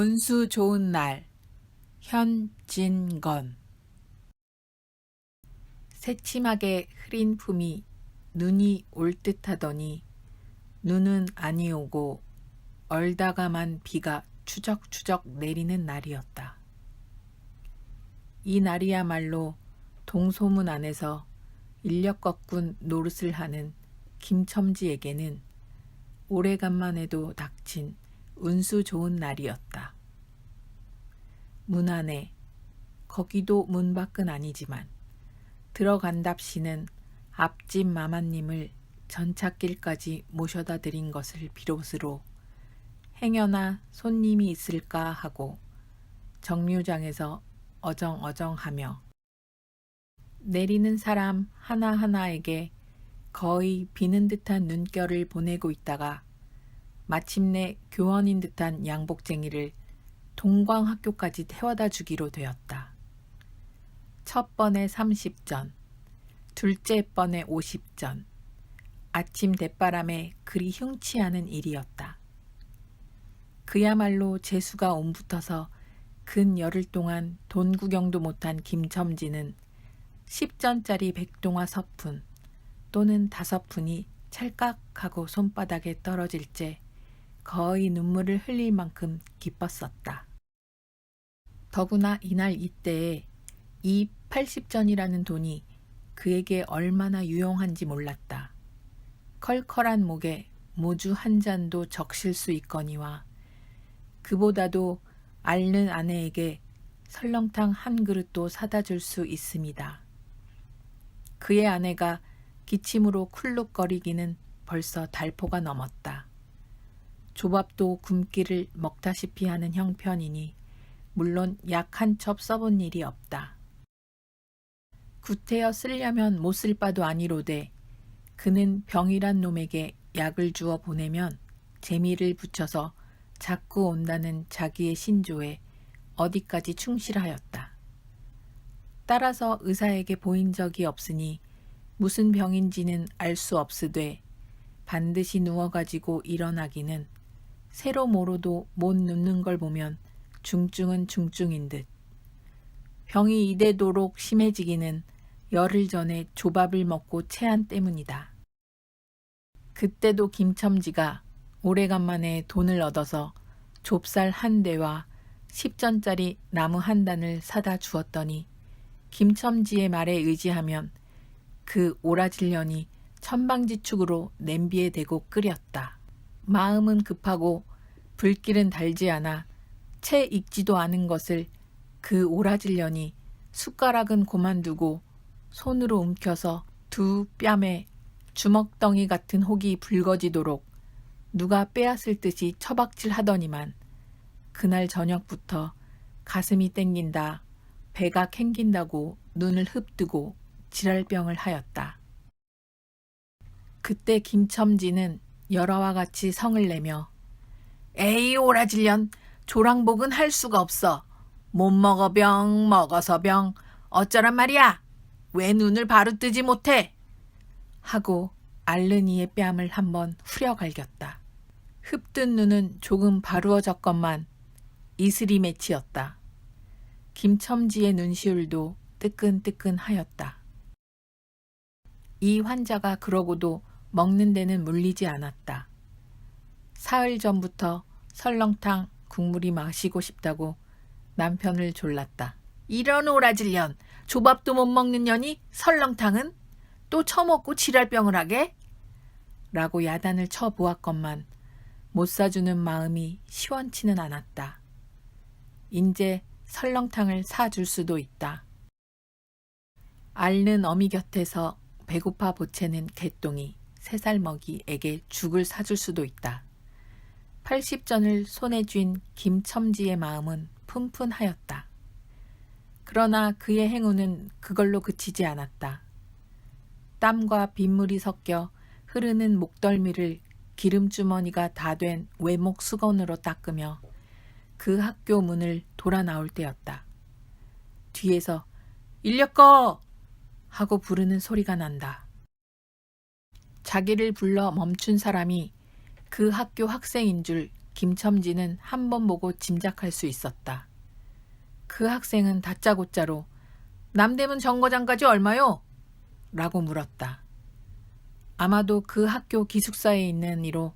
운수 좋은 날, 현진건. 새침하게 흐린 품이 눈이 올 듯하더니 눈은 아니 오고 얼다가만 비가 추적추적 내리는 날이었다. 이 날이야말로 동소문 안에서 인력거꾼 노릇을 하는 김첨지에게는 오래간만에도 닥친 운수 좋은 날이었다. 문 안에, 거기도 문 밖은 아니지만 들어간답시는 앞집 마마님을 전찻길까지 모셔다 드린 것을 비롯으로 행여나 손님이 있을까 하고 정류장에서 어정어정하며 내리는 사람 하나하나에게 거의 비는 듯한 눈결을 보내고 있다가 마침내 교원인 듯한 양복쟁이를 동광학교까지 태워다 주기로 되었다. 첫 번에 30전, 둘째 번에 50전, 아침 대바람에 그리 흉치 않은 일이었다. 그야말로 재수가 옴붙어서 근 열흘 동안 돈 구경도 못한 김첨지는 10전짜리 백동화 서푼 또는 5푼이 찰깍하고 손바닥에 떨어질 째 거의 눈물을 흘릴 만큼 기뻤었다. 더구나 이날 이때에 이 80전이라는 돈이 그에게 얼마나 유용한지 몰랐다. 컬컬한 목에 모주 한 잔도 적실 수 있거니와 그보다도 앓는 아내에게 설렁탕 한 그릇도 사다 줄 수 있습니다. 그의 아내가 기침으로 쿨룩거리기는 벌써 달포가 넘었다. 조밥도 굶기를 먹다시피 하는 형편이니 물론 약 한 첩 써본 일이 없다. 구태여 쓰려면 못 쓸 바도 아니로되 그는 병이란 놈에게 약을 주어 보내면 재미를 붙여서 자꾸 온다는 자기의 신조에 어디까지 충실하였다. 따라서 의사에게 보인 적이 없으니 무슨 병인지는 알 수 없으되 반드시 누워가지고 일어나기는 새로 모로도 못 눕는 걸 보면 중증은 중증인 듯. 병이 이대도록 심해지기는 열흘 전에 조밥을 먹고 체한 때문이다. 그때도 김첨지가 오래간만에 돈을 얻어서 좁쌀 한 대와 10전짜리 나무 한 단을 사다 주었더니 김첨지의 말에 의지하면 그 오라질년이 천방지축으로 냄비에 대고 끓였다. 마음은 급하고 불길은 달지 않아 채 익지도 않은 것을 그 오라질년이 숟가락은 고만두고 손으로 움켜서 두 뺨에 주먹덩이 같은 혹이 붉어지도록 누가 빼앗을 듯이 처박질 하더니만 그날 저녁부터 가슴이 땡긴다, 배가 캥긴다고 눈을 흡뜨고 지랄병을 하였다. 그때 김첨지는 열화와 같이 성을 내며 에이 오라질년, 조랑복은 할 수가 없어. 못 먹어 병, 먹어서 병, 어쩌란 말이야. 왜 눈을 바로 뜨지 못해? 하고 앓는 이의 뺨을 한번 후려갈겼다. 흡뜬 눈은 조금 바루어졌건만 이슬이 맺히었다. 김첨지의 눈시울도 뜨끈뜨끈하였다. 이 환자가 그러고도 먹는 데는 물리지 않았다. 사흘 전부터 설렁탕 국물이 마시고 싶다고 남편을 졸랐다. 이런 오라질년, 조밥도 못 먹는 년이 설렁탕은 또 처먹고 지랄병을 하게? 라고 야단을 쳐보았건만 못 사주는 마음이 시원치는 않았다. 인제 설렁탕을 사줄 수도 있다. 앓는 어미 곁에서 배고파 보채는 개똥이 3살 먹이에게 죽을 사줄 수도 있다. 80전을 손에 쥔 김첨지의 마음은 푼푼하였다. 그러나 그의 행운은 그걸로 그치지 않았다. 땀과 빗물이 섞여 흐르는 목덜미를 기름주머니가 다 된 외목 수건으로 닦으며 그 학교 문을 돌아 나올 때였다. 뒤에서 인력거! 하고 부르는 소리가 난다. 자기를 불러 멈춘 사람이 그 학교 학생인 줄 김첨지는 한 번 보고 짐작할 수 있었다. 그 학생은 다짜고짜로 남대문 정거장까지 얼마요? 라고 물었다. 아마도 그 학교 기숙사에 있는 이로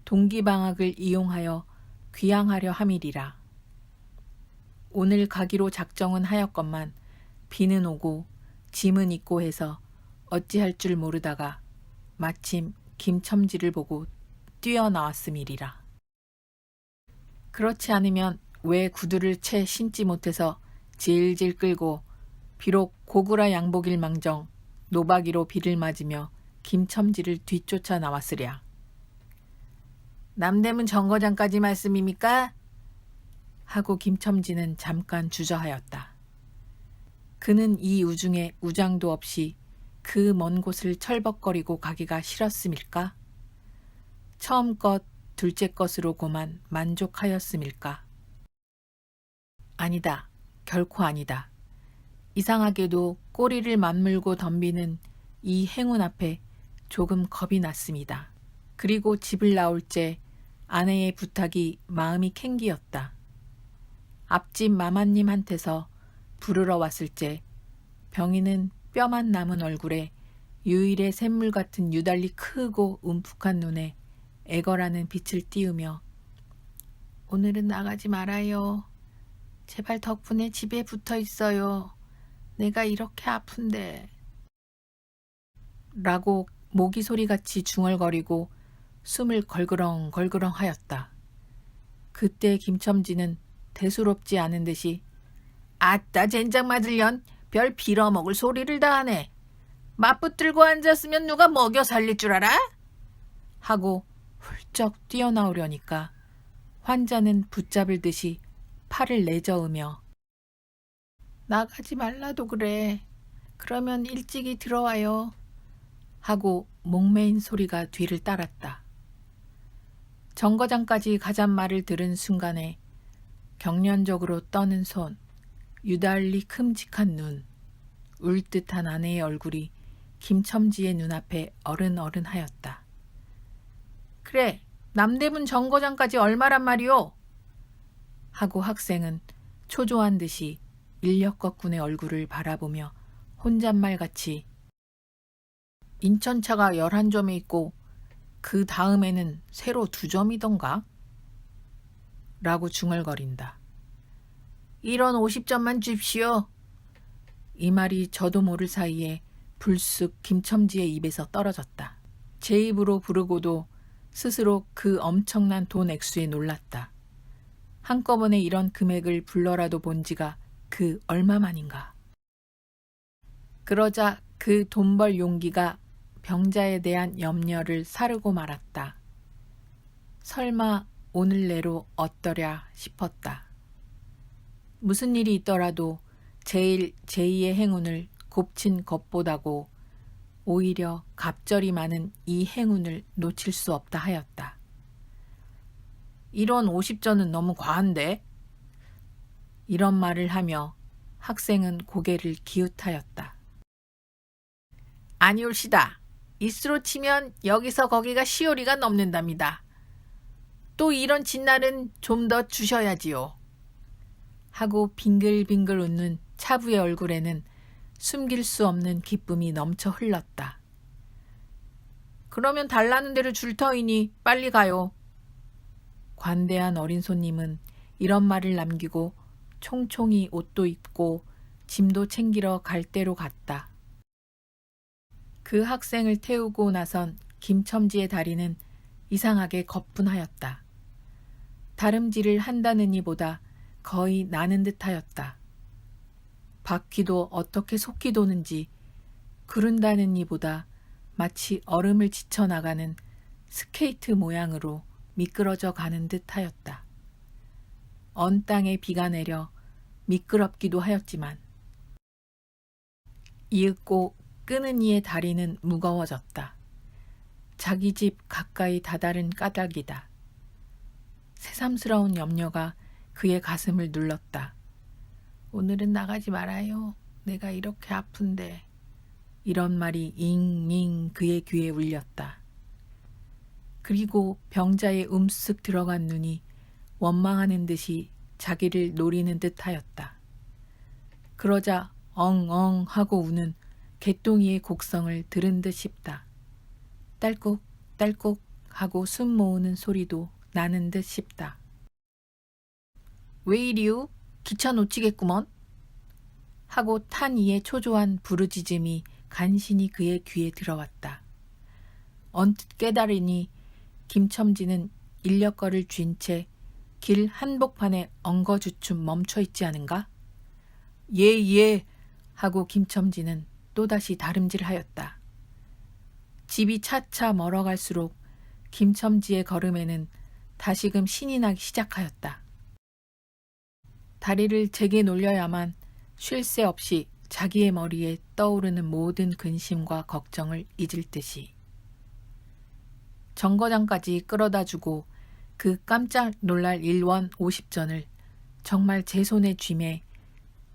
동기방학을 이용하여 귀향하려 함이리라. 오늘 가기로 작정은 하였건만 비는 오고 짐은 있고 해서 어찌할 줄 모르다가 마침 김첨지를 보고 뛰어나왔음이리라. 그렇지 않으면 왜 구두를 채 신지 못해서 질질 끌고 비록 고구라 양복일 망정 노박이로 비를 맞으며 김첨지를 뒤쫓아 나왔으랴. 남대문 정거장까지 말씀입니까? 하고 김첨지는 잠깐 주저하였다. 그는 이 우중에 우장도 없이 그 먼 곳을 철벅거리고 가기가 싫었음일까? 처음 것 둘째 것으로 고만 만족하였음일까? 아니다. 결코 아니다. 이상하게도 꼬리를 맞물고 덤비는 이 행운 앞에 조금 겁이 났습니다. 그리고 집을 나올 때 아내의 부탁이 마음이 캥기었다. 앞집 마마님한테서 부르러 왔을 때 병이는 뼈만 남은 얼굴에 유일의 샘물 같은 유달리 크고 움푹한 눈에 애걸하는 빛을 띄우며 오늘은 나가지 말아요. 제발 덕분에 집에 붙어 있어요. 내가 이렇게 아픈데. 라고 모기 소리같이 중얼거리고 숨을 걸그렁 하였다. 그때 김첨지는 대수롭지 않은 듯이 아따 젠장 맞을년 별 빌어먹을 소리를 다 하네. 맞붙들고 앉았으면 누가 먹여 살릴 줄 알아? 하고 훌쩍 뛰어나오려니까 환자는 붙잡을 듯이 팔을 내저으며 나가지 말라도 그래. 그러면 일찍이 들어와요. 하고 목매인 소리가 뒤를 따랐다. 정거장까지 가잔 말을 들은 순간에 경련적으로 떠는 손, 유달리 큼직한 눈, 울듯한 아내의 얼굴이 김첨지의 눈앞에 어른어른하였다. 그래, 남대문 정거장까지 얼마란 말이오? 하고 학생은 초조한 듯이 인력거꾼의 얼굴을 바라보며 혼잣말같이 인천차가 11점에 있고 그 다음에는 새로 2점이던가? 라고 중얼거린다. 이런 50점만 줍시오. 이 말이 저도 모를 사이에 불쑥 김첨지의 입에서 떨어졌다. 제 입으로 부르고도 스스로 그 엄청난 돈 액수에 놀랐다. 한꺼번에 이런 금액을 불러라도 본 지가 그 얼마만인가. 그러자 그 돈 벌 용기가 병자에 대한 염려를 사르고 말았다. 설마 오늘 내로 어떠랴 싶었다. 무슨 일이 있더라도 제일 제2의 행운을 곱친 것보다고 오히려 갑절이 많은 이 행운을 놓칠 수 없다 하였다. 이런 50전은 너무 과한데? 이런 말을 하며 학생은 고개를 기웃하였다. 아니올시다. 이수로 치면 여기서 거기가 시오리가 넘는답니다. 또 이런 진날은 좀 더 주셔야지요. 하고 빙글빙글 웃는 차부의 얼굴에는 숨길 수 없는 기쁨이 넘쳐 흘렀다. 그러면 달라는 대로 줄 터이니 빨리 가요. 관대한 어린 손님은 이런 말을 남기고 총총히 옷도 입고 짐도 챙기러 갈 데로 갔다. 그 학생을 태우고 나선 김첨지의 다리는 이상하게 거뿐하였다. 다름질을 한다는 이보다 거의 나는 듯하였다. 바퀴도 어떻게 속히 도는지 구른다는 이보다 마치 얼음을 지쳐나가는 스케이트 모양으로 미끄러져 가는 듯하였다. 언 땅에 비가 내려 미끄럽기도 하였지만 이윽고 끄는 이의 다리는 무거워졌다. 자기 집 가까이 다다른 까닭이다. 새삼스러운 염려가 그의 가슴을 눌렀다. 오늘은 나가지 말아요. 내가 이렇게 아픈데. 이런 말이 잉잉 그의 귀에 울렸다. 그리고 병자의 움쓱 들어간 눈이 원망하는 듯이 자기를 노리는 듯하였다. 그러자 엉엉 하고 우는 개똥이의 곡성을 들은 듯 싶다. 딸꾹 딸꾹 하고 숨 모으는 소리도 나는 듯 싶다. 왜 이리우? 기차 놓치겠구먼? 하고 탄 이의 초조한 부르짖음이 간신히 그의 귀에 들어왔다. 언뜻 깨달으니 김첨지는 인력거를 쥔 채 길 한복판에 엉거주춤 멈춰 있지 않은가? 예 하고 김첨지는 또다시 다름질하였다. 집이 차차 멀어갈수록 김첨지의 걸음에는 다시금 신이 나기 시작하였다. 다리를 제게 놀려야만 쉴 새 없이 자기의 머리에 떠오르는 모든 근심과 걱정을 잊을 듯이. 정거장까지 끌어다주고 그 깜짝 놀랄 1원 50전을 정말 제 손에 쥐매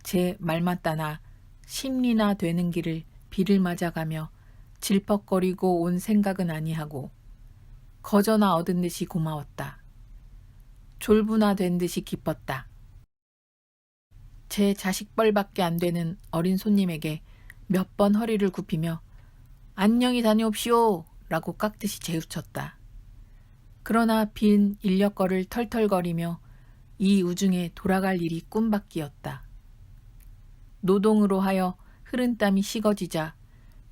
제 말맞다나 심리나 되는 길을 비를 맞아가며 질퍽거리고 온 생각은 아니하고 거저나 얻은 듯이 고마웠다. 졸부나 된 듯이 기뻤다. 제 자식뻘밖에 안 되는 어린 손님에게 몇 번 허리를 굽히며 안녕히 다녀옵시오 라고 깍듯이 재우쳤다. 그러나 빈 인력거를 털털거리며 이 우중에 돌아갈 일이 꿈밖이었다. 노동으로 하여 흐른 땀이 식어지자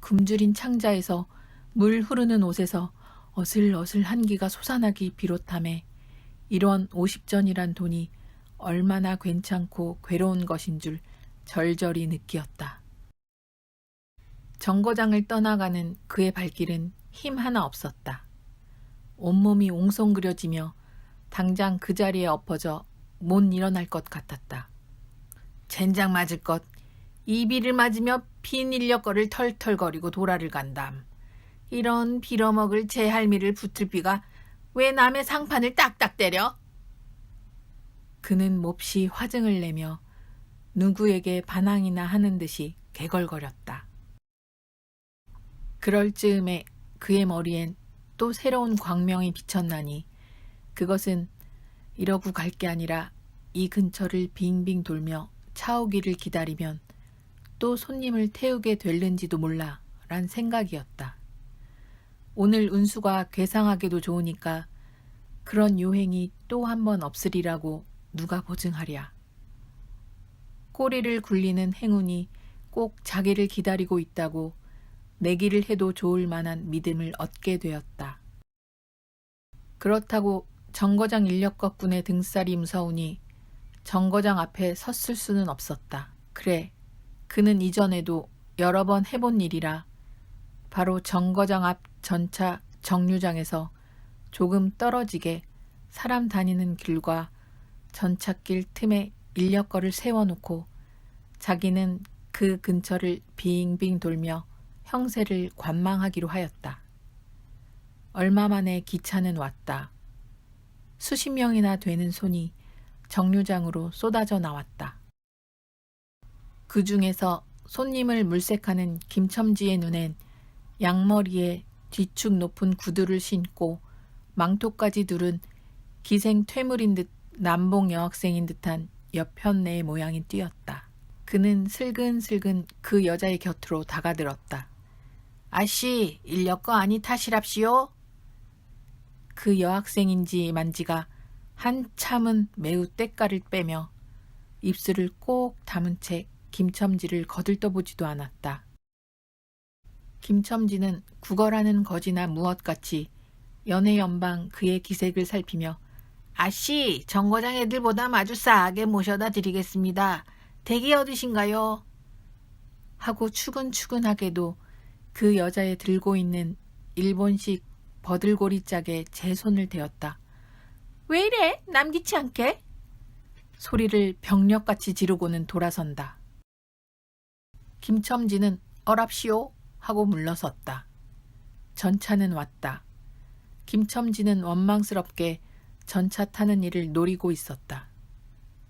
굶주린 창자에서 물 흐르는 옷에서 어슬어슬 한기가 솟아나기 비롯하며 이런 50전이란 돈이 얼마나 괜찮고 괴로운 것인 줄 절절히 느끼었다. 정거장을 떠나가는 그의 발길은 힘 하나 없었다. 온몸이 옹성그려지며 당장 그 자리에 엎어져 못 일어날 것 같았다. 젠장 맞을 것. 이 비를 맞으며 빈 인력거를 털털거리고 도라를 간담. 이런 빌어먹을 제 할미를 붙을 비가 왜 남의 상판을 딱딱 때려? 그는 몹시 화증을 내며 누구에게 반항이나 하는 듯이 개걸거렸다. 그럴 즈음에 그의 머리엔 또 새로운 광명이 비쳤나니 그것은 이러고 갈 게 아니라 이 근처를 빙빙 돌며 차 오기를 기다리면 또 손님을 태우게 될는지도 몰라 란 생각이었다. 오늘 운수가 괴상하게도 좋으니까 그런 요행이 또 한 번 없으리라고 누가 보증하랴. 꼬리를 굴리는 행운이 꼭 자기를 기다리고 있다고 내기를 해도 좋을 만한 믿음을 얻게 되었다. 그렇다고 정거장 인력거꾼의 등살이 무서우니 정거장 앞에 섰을 수는 없었다. 그래, 그는 이전에도 여러 번 해본 일이라 바로 정거장 앞 전차 정류장에서 조금 떨어지게 사람 다니는 길과 전찻길 틈에 인력거를 세워놓고 자기는 그 근처를 빙빙 돌며 형세를 관망하기로 하였다. 얼마 만에 기차는 왔다. 수십 명이나 되는 손이 정류장으로 쏟아져 나왔다. 그 중에서 손님을 물색하는 김첨지의 눈엔 양머리에 뒤축 높은 구두를 신고 망토까지 두른 기생 퇴물인 듯 남봉 여학생인 듯한 여편네의 모양이 띄었다. 그는 슬근슬근 그 여자의 곁으로 다가들었다. 아씨, 인력거 아니 타시랍시오? 그 여학생인지 만지가 한참은 매우 때깔을 빼며 입술을 꼭 다문 채 김첨지를 거들떠보지도 않았다. 김첨지는 구걸하는 거지나 무엇같이 연해연방 그의 기색을 살피며 아씨, 정거장 애들보다 아주 싸게 모셔다 드리겠습니다. 댁이 어디신가요? 하고 추근추근하게도 그 여자의 들고 있는 일본식 버들고리 짝에 제 손을 대었다. 왜 이래? 남기치 않게? 소리를 병력같이 지르고는 돌아선다. 김첨지는 어랍시오 하고 물러섰다. 전차는 왔다. 김첨지는 원망스럽게 전차 타는 일을 노리고 있었다.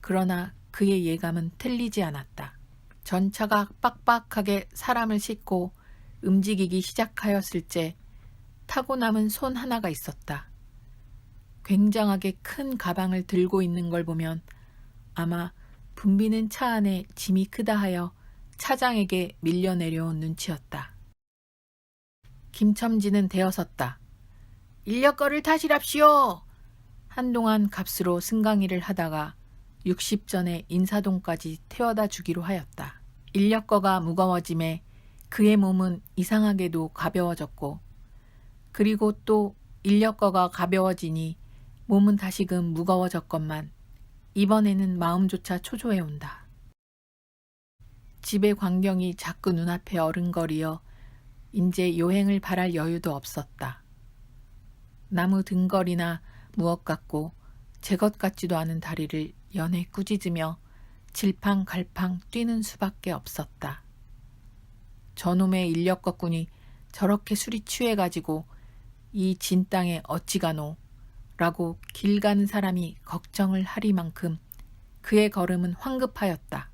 그러나 그의 예감은 틀리지 않았다. 전차가 빡빡하게 사람을 싣고 움직이기 시작하였을 때 타고 남은 손 하나가 있었다. 굉장하게 큰 가방을 들고 있는 걸 보면 아마 붐비는 차 안에 짐이 크다 하여 차장에게 밀려 내려온 눈치였다. 김첨지는 대어섰다. 인력거를 타시랍시오. 한동안 값으로 승강이를 하다가 60전에 인사동까지 태워다 주기로 하였다. 인력거가 무거워짐에 그의 몸은 이상하게도 가벼워졌고, 그리고 또 인력거가 가벼워지니 몸은 다시금 무거워졌건만 이번에는 마음조차 초조해 온다. 집의 광경이 자꾸 눈앞에 어른거리어 이제 여행을 바랄 여유도 없었다. 나무 등걸이나 무엇 같고 제 것 같지도 않은 다리를 연해 꾸짖으며 질팡갈팡 뛰는 수밖에 없었다. 저놈의 인력거꾼이 저렇게 술이 취해가지고 이 진 땅에 어찌 가노? 라고 길 가는 사람이 걱정을 하리만큼 그의 걸음은 황급하였다.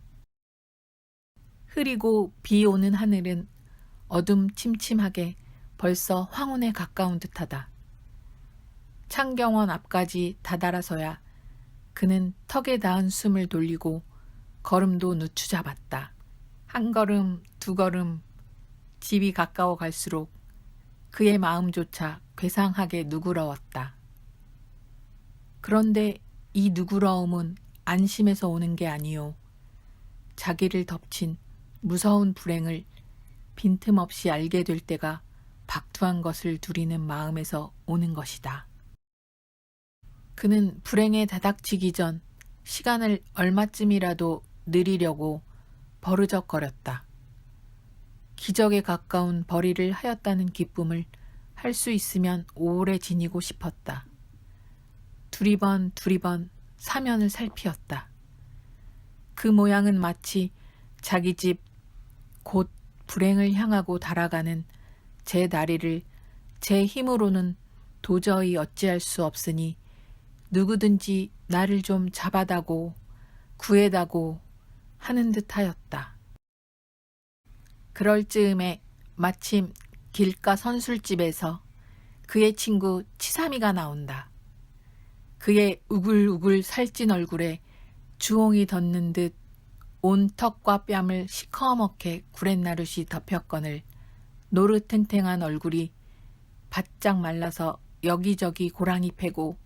흐리고 비 오는 하늘은 어둠침침하게 벌써 황혼에 가까운 듯하다. 창경원 앞까지 다다라서야 그는 턱에 닿은 숨을 돌리고 걸음도 늦추잡았다. 한 걸음, 두 걸음, 집이 가까워 갈수록 그의 마음조차 괴상하게 누그러웠다. 그런데 이 누그러움은 안심에서 오는 게 아니요. 자기를 덮친 무서운 불행을 빈틈없이 알게 될 때가 박두한 것을 두리는 마음에서 오는 것이다. 그는 불행에 다닥치기 전 시간을 얼마쯤이라도 느리려고 버르적거렸다. 기적에 가까운 벌이를 하였다는 기쁨을 할 수 있으면 오래 지니고 싶었다. 두리번 사면을 살피었다. 그 모양은 마치 자기 집 곧 불행을 향하고 달아가는 제 다리를 제 힘으로는 도저히 어찌할 수 없으니 누구든지 나를 좀 잡아다고 구해다고 하는 듯하였다. 그럴 즈음에 마침 길가 선술집에서 그의 친구 치삼이가 나온다. 그의 우글우글 살찐 얼굴에 주홍이 덧는 듯 온 턱과 뺨을 시커멓게 구렛나룻이 덮였거늘 노릇탱탱한 얼굴이 바짝 말라서 여기저기 고랑이 패고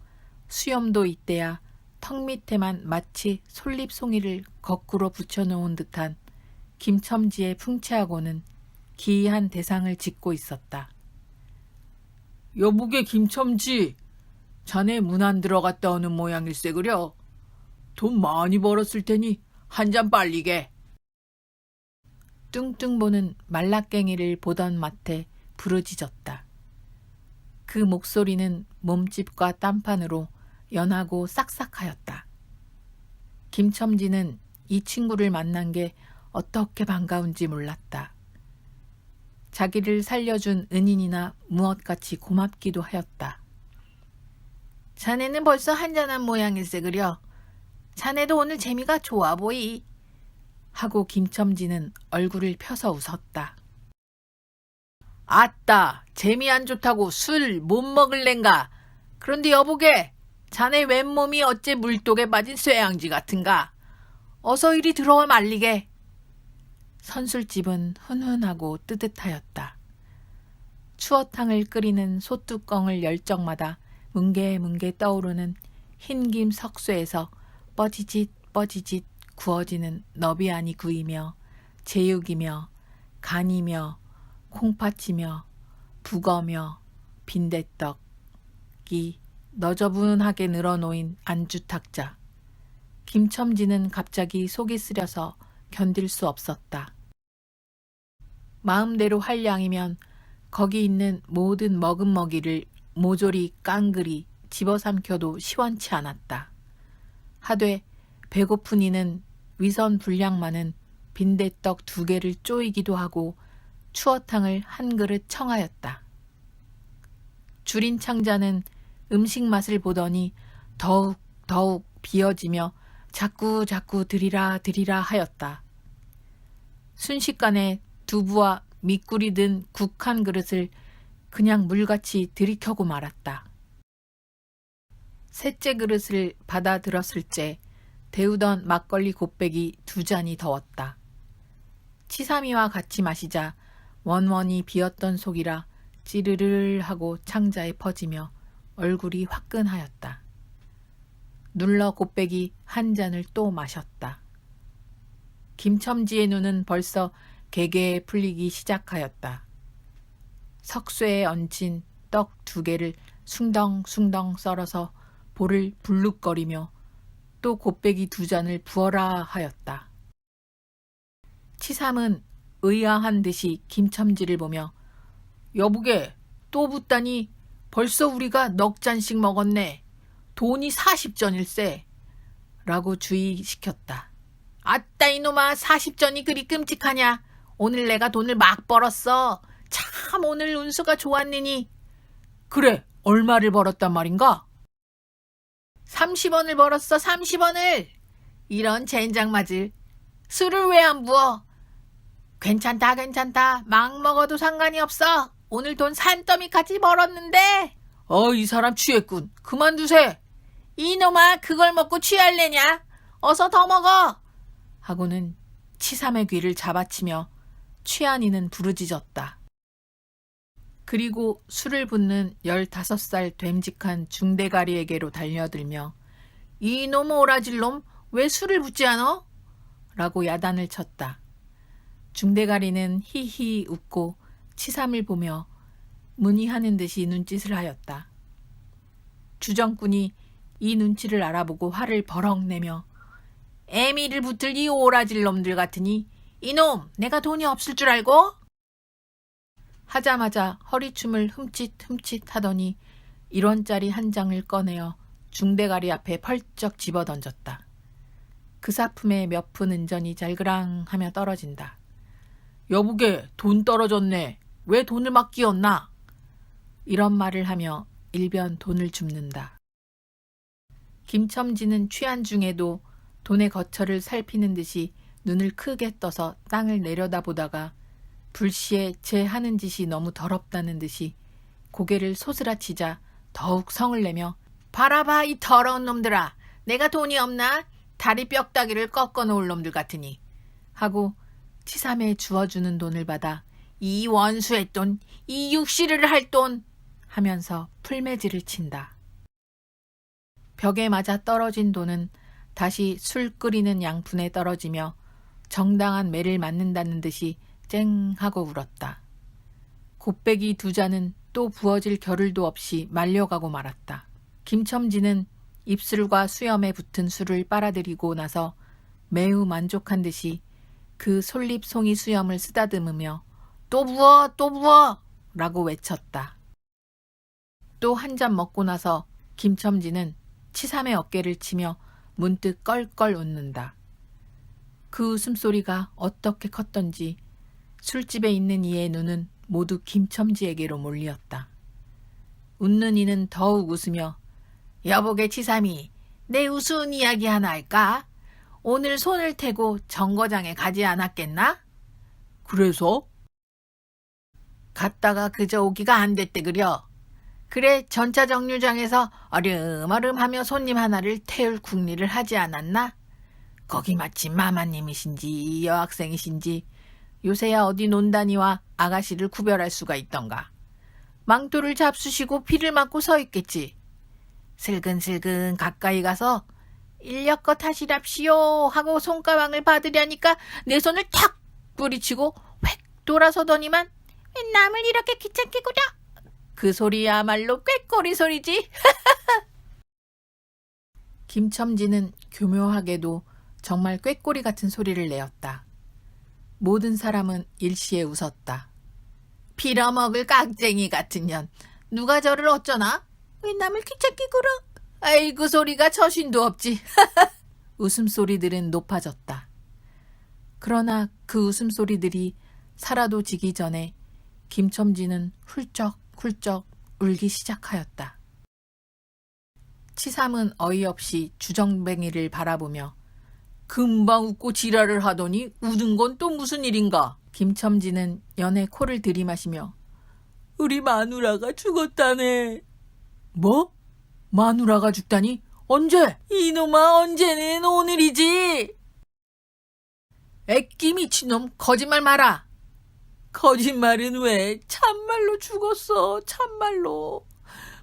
수염도 이때야 턱 밑에만 마치 솔잎송이를 거꾸로 붙여놓은 듯한 김첨지의 풍채하고는 기이한 대상을 짓고 있었다. 여보게 김첨지, 자네 문 안 들어갔다 오는 모양일세 그려. 돈 많이 벌었을 테니 한 잔 빨리게. 뚱뚱 보는 말라깽이를 보던 마태 부르짖었다. 그 목소리는 몸집과 딴판으로 연하고 싹싹하였다. 김첨지는 이 친구를 만난 게 어떻게 반가운지 몰랐다. 자기를 살려준 은인이나 무엇같이 고맙기도 하였다. 자네는 벌써 한잔한 모양일세 그려. 자네도 오늘 재미가 좋아 보이. 하고 김첨지는 얼굴을 펴서 웃었다. 아따, 재미 안 좋다고 술 못 먹을랜가. 그런데 여보게, 자네 왼몸이 어째 물독에 빠진 쇠양지 같은가. 어서 이리 들어와 말리게. 선술집은 훈훈하고 뜨뜻하였다. 추어탕을 끓이는 솥뚜껑을 열 적마다 뭉게뭉게 떠오르는 흰김 석쇠에서 뻐지짓 구워지는 너비안이 구이며 제육이며 간이며 콩팥이며 북어며 빈대떡이 너저분하게 늘어놓인 안주탁자. 김첨지는 갑자기 속이 쓰려서 견딜 수 없었다. 마음대로 할 양이면 거기 있는 모든 먹음먹이를 모조리 깡그리 집어삼켜도 시원치 않았다. 하되 배고픈 이는 위선 분량만은 빈대떡 2개를 쪼이기도 하고 추어탕을 한 그릇 청하였다. 줄인 창자는 음식 맛을 보더니 더욱 비어지며 자꾸 드리라 하였다. 순식간에 두부와 밑꿀이 든 국 한 그릇을 그냥 물같이 들이켜고 말았다. 셋째 그릇을 받아 들었을 때 데우던 막걸리 곱빼기 2잔이 더웠다. 치삼이와 같이 마시자 원원이 비었던 속이라 찌르르 하고 창자에 퍼지며 얼굴이 화끈하였다. 눌러 곱빼기 1잔을 또 마셨다. 김첨지의 눈은 벌써 개개에 풀리기 시작하였다. 석쇠에 얹힌 떡 2개를 숭덩숭덩 썰어서 볼을 불룩거리며 또 곱빼기 2잔을 부어라 하였다. 치삼은 의아한 듯이 김첨지를 보며 여보게 또 붓다니 벌써 우리가 넉 잔씩 먹었네. 돈이 40전일세 라고 주의시켰다. 아따 이놈아 40전이 그리 끔찍하냐. 오늘 내가 돈을 막 벌었어. 참 오늘 운수가 좋았느니. 그래 얼마를 벌었단 말인가? 30원을 벌었어 30원을. 이런 젠장 맞을. 술을 왜 안 부어? 괜찮다 괜찮다. 막 먹어도 상관이 없어. 오늘 돈 산더미까지 벌었는데. 이 사람 취했군. 그만두세. 이놈아 그걸 먹고 취할래냐? 어서 더 먹어. 하고는 치삼의 귀를 잡아치며 취한 이는 부르짖었다. 그리고 술을 붓는 15살 됨직한 중대가리에게로 달려들며 이놈 오라질놈 왜 술을 붓지 않어? 라고 야단을 쳤다. 중대가리는 히히 웃고 치삼을 보며 문의하는 듯이 눈짓을 하였다. 주정꾼이 이 눈치를 알아보고 화를 버럭 내며 애미를 붙을 이 오라질 놈들 같으니 이놈 내가 돈이 없을 줄 알고? 하자마자 허리춤을 흠칫흠칫 하더니 1원짜리 한 장을 꺼내어 중대가리 앞에 펄쩍 집어던졌다. 그 사품에 몇 푼 은전이 잘그랑 하며 떨어진다. 여보게 돈 떨어졌네. 왜 돈을 막 끼웠나? 이런 말을 하며 일변 돈을 줍는다. 김첨지는 취한 중에도 돈의 거처를 살피는 듯이 눈을 크게 떠서 땅을 내려다보다가 불시에 제 하는 짓이 너무 더럽다는 듯이 고개를 소스라치자 더욱 성을 내며 바라봐 이 더러운 놈들아. 내가 돈이 없나? 다리 뼈다귀를 꺾어 놓을 놈들 같으니. 하고 치삼에 주어주는 돈을 받아 이 원수의 돈, 이 육시를 할 돈 하면서 풀매질을 친다. 벽에 맞아 떨어진 돈은 다시 술 끓이는 양푼에 떨어지며 정당한 매를 맞는다는 듯이 쨍 하고 울었다. 곱빼기 2잔은 또 부어질 겨를도 없이 말려가고 말았다. 김첨지는 입술과 수염에 붙은 술을 빨아들이고 나서 매우 만족한 듯이 그 솔잎송이 수염을 쓰다듬으며 또 부어 또 부어 라고 외쳤다. 또 한 잔 먹고 나서 김첨지는 치삼의 어깨를 치며 문득 껄껄 웃는다. 그 웃음소리가 어떻게 컸던지 술집에 있는 이의 눈은 모두 김첨지에게로 몰리었다. 웃는 이는 더욱 웃으며 여보게 치삼이 내 우스운 이야기 하나 할까? 오늘 손을 태고 정거장에 가지 않았겠나? 그래서? 갔다가 그저 오기가 안 됐대 그려. 그래 전차정류장에서 어름어름하며 손님 하나를 태울 궁리를 하지 않았나? 거기 마침 마마님이신지 여학생이신지 요새야 어디 논다니와 아가씨를 구별할 수가 있던가. 망토를 잡수시고 피를 맞고 서 있겠지. 슬근슬근 가까이 가서 인력껏 하시랍시오 하고 손가방을 받으려니까 내 손을 탁 뿌리치고 획 돌아서더니만 왜 남을 이렇게 귀찮게 구려? 그 소리야말로 꾀꼬리 소리지. 김첨지는 교묘하게도 정말 꾀꼬리 같은 소리를 내었다. 모든 사람은 일시에 웃었다. 빌어먹을 깍쟁이 같은 년. 누가 저를 어쩌나? 왜 남을 귀찮게 굴어? 아이고 소리가 처신도 없지. 웃음소리들은 높아졌다. 그러나 그 웃음소리들이 사라도 지기 전에 김첨지는 훌쩍훌쩍 울기 시작하였다. 치삼은 어이없이 주정뱅이를 바라보며 금방 웃고 지랄을 하더니 우는 건 또 무슨 일인가? 김첨지는 연에 코를 들이마시며 우리 마누라가 죽었다네. 뭐? 마누라가 죽다니? 언제? 이놈아, 언제는 오늘이지. 애끼 미친놈, 거짓말 마라. 거짓말은 왜? 참말로 죽었어, 참말로.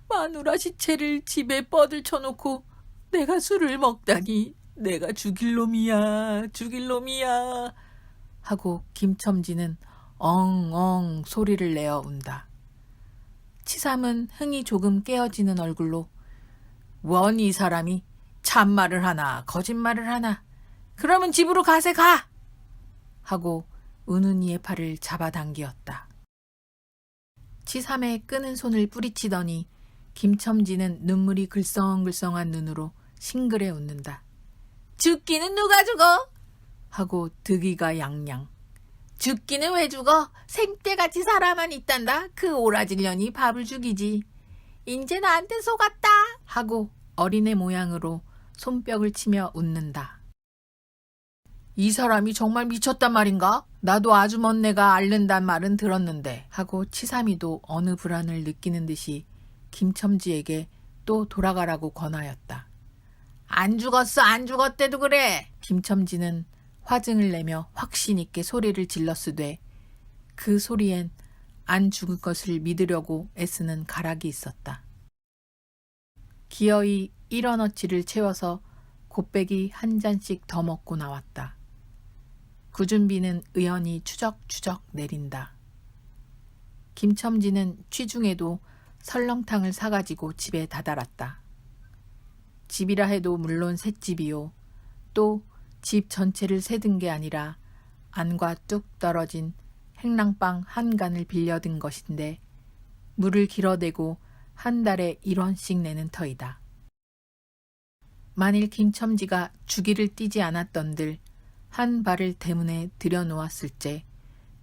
마누라 시체를 집에 뻗을쳐놓고 내가 술을 먹다니 내가 죽일 놈이야, 죽일 놈이야 하고 김첨지는 엉엉 소리를 내어 운다. 치삼은 흥이 조금 깨어지는 얼굴로 원 이 사람이 참말을 하나 거짓말을 하나, 그러면 집으로 가세 가! 하고 은은이의 팔을 잡아당기었다. 치삼의 끄는 손을 뿌리치더니 김첨지는 눈물이 글썽글썽한 눈으로 싱그레 웃는다. 죽기는 누가 죽어? 하고 득이가 양양. 죽기는 왜 죽어? 생떼같이 살아만 있단다. 그 오라질년이 밥을 죽이지. 인제 나한테 속았다. 하고 어린애 모양으로 손뼉을 치며 웃는다. 이 사람이 정말 미쳤단 말인가? 나도 아주 먼 내가 앓는단 말은 들었는데 하고 치삼이도 어느 불안을 느끼는 듯이 김첨지에게 또 돌아가라고 권하였다. 안 죽었어, 안 죽었대도 그래. 김첨지는 화증을 내며 확신 있게 소리를 질렀으되 그 소리엔 안 죽을 것을 믿으려고 애쓰는 가락이 있었다. 기어이 1원어치를 채워서 곱빼기 한 잔씩 더 먹고 나왔다. 구준비는 의연히 추적추적 내린다. 김첨지는 취중에도 설렁탕을 사가지고 집에 다다랐다. 집이라 해도 물론 셋집이요. 또 집 전체를 세든 게 아니라 안과 뚝 떨어진 행랑방 한 간을 빌려든 것인데 물을 길어대고 한 달에 1원씩 내는 터이다. 만일 김첨지가 주기를 띄지 않았던들 한 발을 대문에 들여놓았을째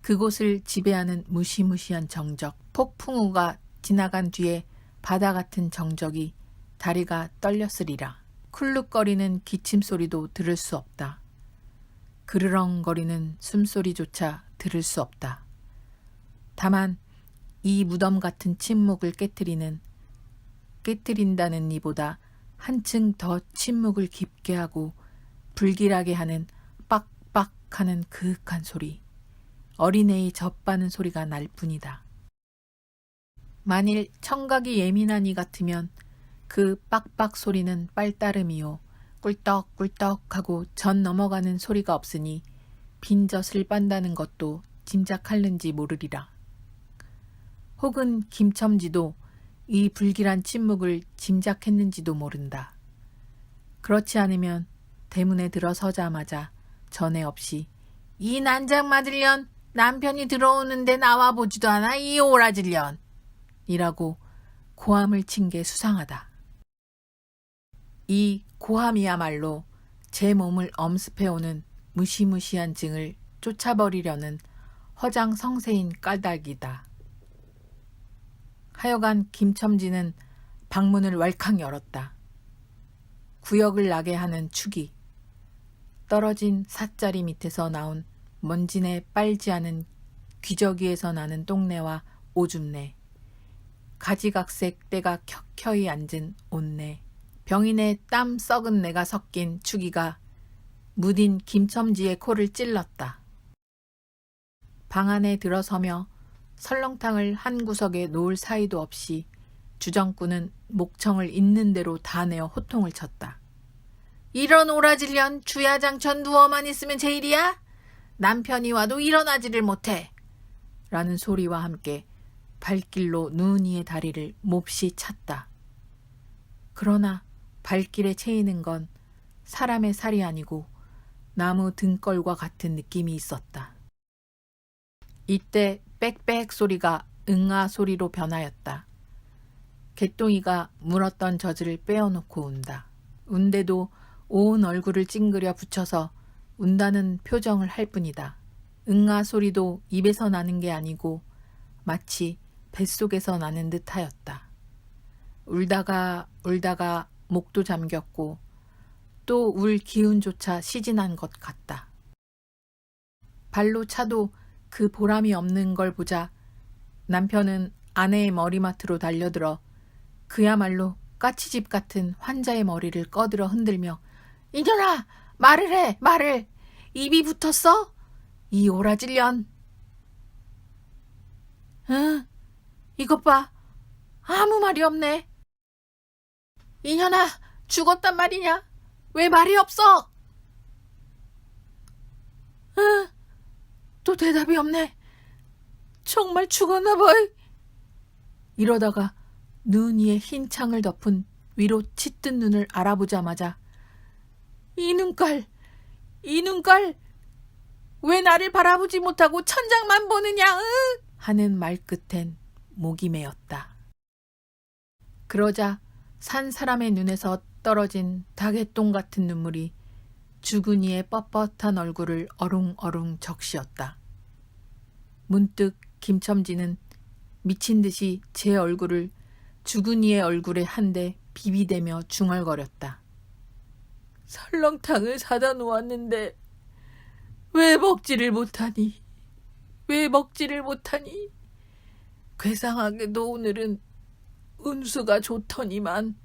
그곳을 지배하는 무시무시한 정적, 폭풍우가 지나간 뒤에 바다 같은 정적이 다리가 떨렸으리라. 쿨룩거리는 기침소리도 들을 수 없다. 그르렁거리는 숨소리조차 들을 수 없다. 다만 이 무덤 같은 침묵을 깨트린다는 이보다 한층 더 침묵을 깊게 하고 불길하게 하는 빡빡 하는 그윽한 소리, 어린애의 젖바는 소리가 날 뿐이다. 만일 청각이 예민한 이 같으면 그 빡빡 소리는 빨따름이요. 꿀떡꿀떡 하고 전 넘어가는 소리가 없으니 빈젖을 빤다는 것도 짐작할는지 모르리라. 혹은 김첨지도 이 불길한 침묵을 짐작했는지도 모른다. 그렇지 않으면 대문에 들어서자마자 전에 없이 이 난장 맞을년, 남편이 들어오는데 나와보지도 않아 이 오라질년 이라고 고함을 친 게 수상하다. 이 고함이야말로 제 몸을 엄습해오는 무시무시한 증을 쫓아버리려는 허장성세인 까닭이다. 하여간 김첨지는 방문을 왈칵 열었다. 구역을 나게 하는 축이, 떨어진 삿자리 밑에서 나온 먼지내 빨지 않은 귀저귀에서 나는 똥내와 오줌내, 가지각색 때가 켜켜이 앉은 옷내, 병인의 땀 썩은 내가 섞인 추기가 무딘 김첨지의 코를 찔렀다. 방 안에 들어서며 설렁탕을 한 구석에 놓을 사이도 없이 주정꾼은 목청을 있는 대로 다 내어 호통을 쳤다. 이런 오라질년 주야장천 누워만 있으면 제일이야? 남편이 와도 일어나지를 못해. 라는 소리와 함께 발길로 누은이의 다리를 몹시 찼다. 그러나 발길에 채이는 건 사람의 살이 아니고 나무 등걸과 같은 느낌이 있었다. 이때 빽빽 소리가 응아 소리로 변하였다. 개똥이가 물었던 젖을 빼어놓고 운다. 운데도 온 얼굴을 찡그려 붙여서 운다는 표정을 할 뿐이다. 응아 소리도 입에서 나는 게 아니고 마치 뱃속에서 나는 듯하였다. 울다가 목도 잠겼고 또 울 기운조차 시진한 것 같다. 발로 차도 그 보람이 없는 걸 보자 남편은 아내의 머리맡으로 달려들어 그야말로 까치집 같은 환자의 머리를 꺼들어 흔들며 이년아, 말을 해, 말을. 입이 붙었어? 이 오라질 년. 응, 이것 봐. 아무 말이 없네. 이년아, 죽었단 말이냐? 왜 말이 없어? 응, 또 대답이 없네. 정말 죽었나 봐. 이러다가 눈 위에 흰 창을 덮은 위로 치뜬 눈을 알아보자마자 이 눈깔, 이 눈깔, 왜 나를 바라보지 못하고 천장만 보느냐, 응? 하는 말끝엔 목이 메었다. 그러자 산 사람의 눈에서 떨어진 닭의똥 같은 눈물이 죽은 이의 뻣뻣한 얼굴을 어룽어룽 적시었다. 문득 김첨지는 미친 듯이 제 얼굴을 죽은 이의 얼굴에 한 대 비비대며 중얼거렸다. 설렁탕을 사다 놓았는데 왜 먹지를 못하니? 왜 먹지를 못하니? 괴상하게도 오늘은 운수가 좋더니만